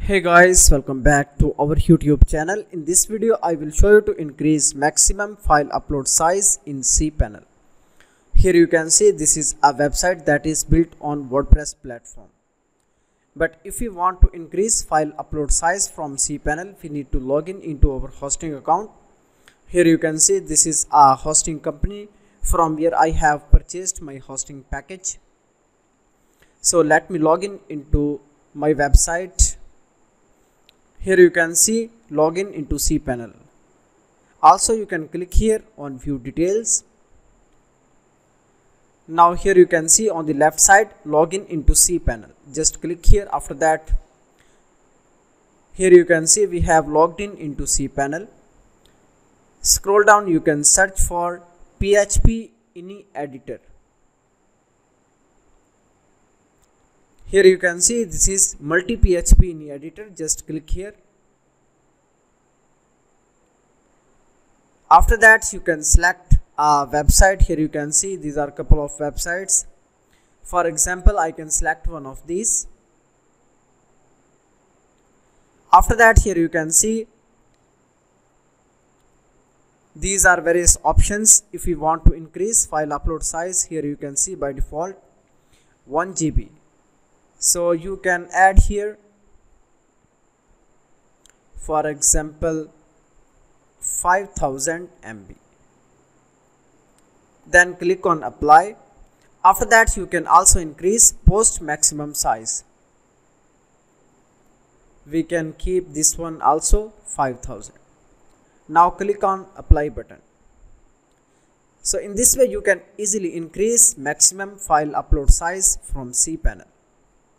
Hey guys, welcome back to our YouTube channel. In this video I will show you to increase maximum file upload size in cPanel. Here you can see this is a website that is built on WordPress platform. But if we want to increase file upload size from cPanel, we need to log in into our hosting account. Here you can see this is a hosting company from where I have purchased my hosting package. So let me log in into my website. Here you can see login into cPanel. Also you can click here on view details. Now here you can see on the left side login into cPanel. Just click here. After that, here you can see we have logged in into cPanel. Scroll down, you can search for PHP ini editor. Here you can see this is multi PHP ini editor. Just click here. After that you can select a website. Here you can see these are a couple of websites. For example, I can select one of these. After that, here you can see these are various options. If we want to increase file upload size, here you can see by default 1 GB. So you can add here, for example, 5000 MB. Then click on apply. After that you can also increase post maximum size. We can keep this one also 5000. Now click on apply button. So in this way you can easily increase maximum file upload size from cPanel.